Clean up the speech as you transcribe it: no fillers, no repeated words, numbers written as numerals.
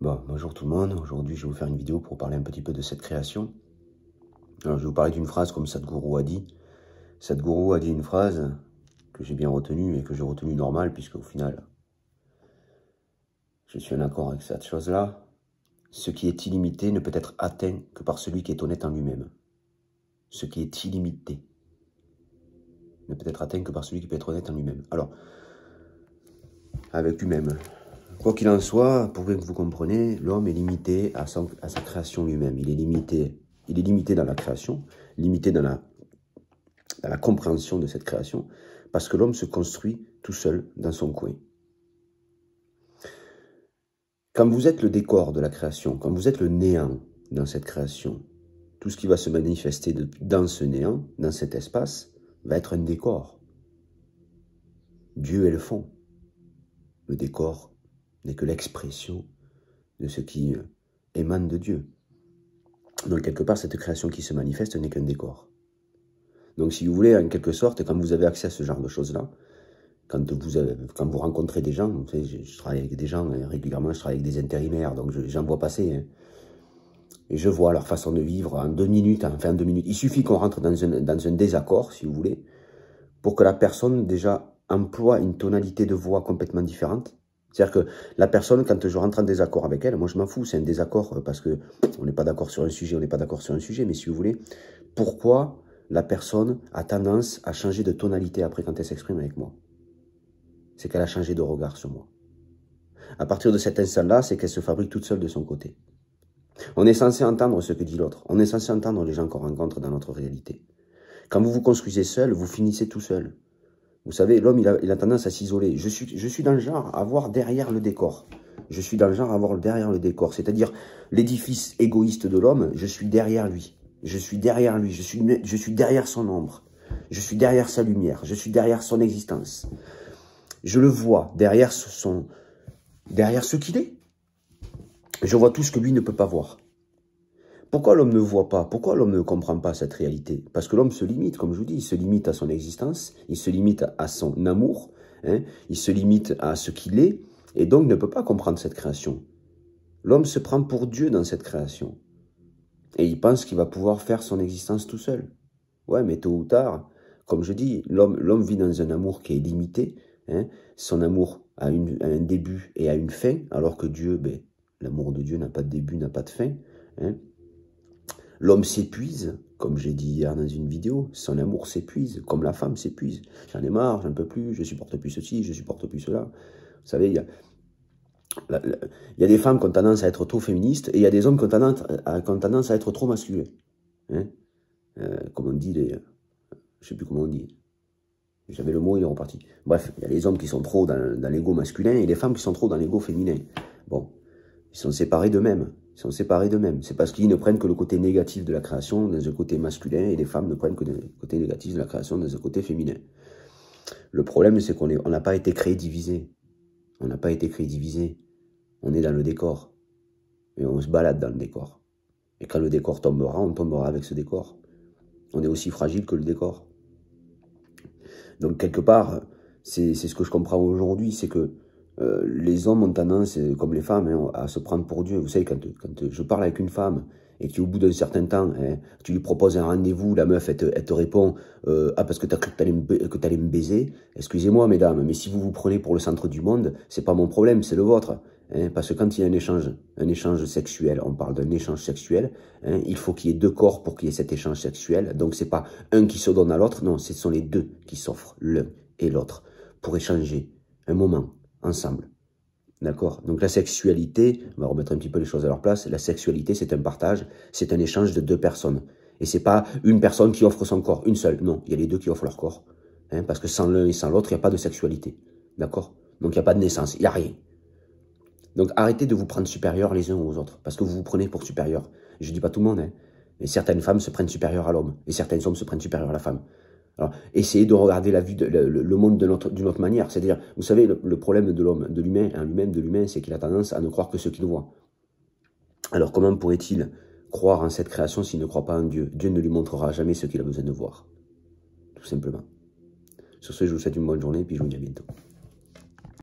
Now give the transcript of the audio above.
Bon, bonjour tout le monde. Aujourd'hui, je vais vous faire une vidéo pour parler un petit peu de cette création. Alors, je vais vous parler d'une phrase comme Sadhguru a dit. Sadhguru a dit une phrase que j'ai bien retenue et que j'ai retenue normale, puisque au final, je suis en accord avec cette chose-là. Ce qui est illimité ne peut être atteint que par celui qui est honnête en lui-même. Ce qui est illimité ne peut être atteint que par celui qui peut être honnête en lui-même. Alors, avec lui-même. Quoi qu'il en soit, pour que vous compreniez, l'homme est limité à sa création lui-même. Il est limité dans la création, limité dans la compréhension de cette création, parce que l'homme se construit tout seul dans son coin. Quand vous êtes le décor de la création, quand vous êtes le néant dans cette création, tout ce qui va se manifester dans ce néant, dans cet espace, va être un décor. Dieu est le fond. Le décor n'est que l'expression de ce qui émane de Dieu. Donc quelque part, cette création qui se manifeste n'est qu'un décor. Donc si vous voulez, en quelque sorte, quand vous avez accès à ce genre de choses-là, quand vous rencontrez des gens, vous savez, je travaille avec des gens régulièrement, je travaille avec des intérimaires, donc j'en vois passer, hein, et je vois leur façon de vivre en 2 minutes, enfin en 2 minutes. Il suffit qu'on rentre dans un désaccord, si vous voulez, pour que la personne déjà emploie une tonalité de voix complètement différente. C'est-à-dire que la personne, quand je rentre en désaccord avec elle, moi je m'en fous, c'est un désaccord parce que on n'est pas d'accord sur un sujet, on n'est pas d'accord sur un sujet, mais si vous voulez, pourquoi la personne a tendance à changer de tonalité après quand elle s'exprime avec moi? C'est qu'elle a changé de regard sur moi. À partir de cet instant-là, c'est qu'elle se fabrique toute seule de son côté. On est censé entendre ce que dit l'autre. On est censé entendre les gens qu'on rencontre dans notre réalité. Quand vous vous construisez seul, vous finissez tout seul. Vous savez, l'homme, il a tendance à s'isoler. Je suis dans le genre à voir derrière le décor. Je suis dans le genre à voir derrière le décor. C'est-à-dire, l'édifice égoïste de l'homme, je suis derrière lui. Je suis derrière lui. Je suis derrière son ombre. Je suis derrière sa lumière. Je suis derrière son existence. Je le vois derrière ce qu'il est. Je vois tout ce que lui ne peut pas voir. Pourquoi l'homme ne voit pas? Pourquoi l'homme ne comprend pas cette réalité? Parce que l'homme se limite, comme je vous dis, il se limite à son existence, il se limite à son amour, hein, il se limite à ce qu'il est, et donc ne peut pas comprendre cette création. L'homme se prend pour Dieu dans cette création. Et il pense qu'il va pouvoir faire son existence tout seul. Ouais, mais tôt ou tard, comme je dis, l'homme vit dans un amour qui est limité. Hein, son amour a un début et a une fin, alors que Dieu, ben, l'amour de Dieu n'a pas de début, n'a pas de fin. Hein. L'homme s'épuise, comme j'ai dit hier dans une vidéo, son amour s'épuise, comme la femme s'épuise. J'en ai marre, j'en peux plus, je supporte plus ceci, je supporte plus cela. Vous savez, il y a des femmes qui ont tendance à être trop féministes et il y a des hommes qui ont tendance à être trop masculins. Hein. Comme on dit, je ne sais plus comment on dit. J'avais le mot, il est reparti. Bref, il y a les hommes qui sont trop dans l'ego masculin et les femmes qui sont trop dans l'ego féminin. Bon, ils sont séparés d'eux-mêmes. Ils sont séparés d'eux-mêmes. C'est parce qu'ils ne prennent que le côté négatif de la création dans un côté masculin et les femmes ne prennent que le côté négatif de la création dans un côté féminin. Le problème, c'est qu'on n'a pas été créé divisé. On n'a pas été créé divisé. On est dans le décor. Et on se balade dans le décor. Et quand le décor tombera, on tombera avec ce décor. On est aussi fragile que le décor. Donc, quelque part, c'est ce que je comprends aujourd'hui, c'est que les hommes ont tendance, comme les femmes, hein, à se prendre pour Dieu. Vous savez, quand je parle avec une femme et qu'au bout d'un certain temps, hein, tu lui proposes un rendez-vous, la meuf, elle te répond ah, parce que tu as cru que tu allais me baiser. Excusez-moi, mesdames, mais si vous vous prenez pour le centre du monde, c'est pas mon problème, c'est le vôtre. Hein, parce que quand il y a un échange sexuel, on parle d'un échange sexuel, hein, il faut qu'il y ait 2 corps pour qu'il y ait cet échange sexuel. Donc, c'est pas un qui se donne à l'autre, non, ce sont les 2 qui s'offrent, l'un et l'autre, pour échanger un moment ensemble. D'accord? Donc la sexualité, on va remettre un petit peu les choses à leur place, la sexualité c'est un partage, c'est un échange de 2 personnes. Et c'est pas une personne qui offre son corps, une seule, non, il y a les 2 qui offrent leur corps. Hein, parce que sans l'un et sans l'autre, il n'y a pas de sexualité. D'accord? Donc il n'y a pas de naissance, il n'y a rien. Donc arrêtez de vous prendre supérieurs les uns aux autres, parce que vous vous prenez pour supérieurs. Je ne dis pas tout le monde, hein, mais certaines femmes se prennent supérieures à l'homme, et certains hommes se prennent supérieurs à la femme. Alors, essayez de regarder la vie le monde d'une autre manière. C'est-à-dire, vous savez, le problème de l'homme, de l'humain, c'est qu'il a tendance à ne croire que ce qu'il voit. Alors, comment pourrait-il croire en cette création s'il ne croit pas en Dieu? Dieu ne lui montrera jamais ce qu'il a besoin de voir. Tout simplement. Sur ce, je vous souhaite une bonne journée, puis je vous dis à bientôt.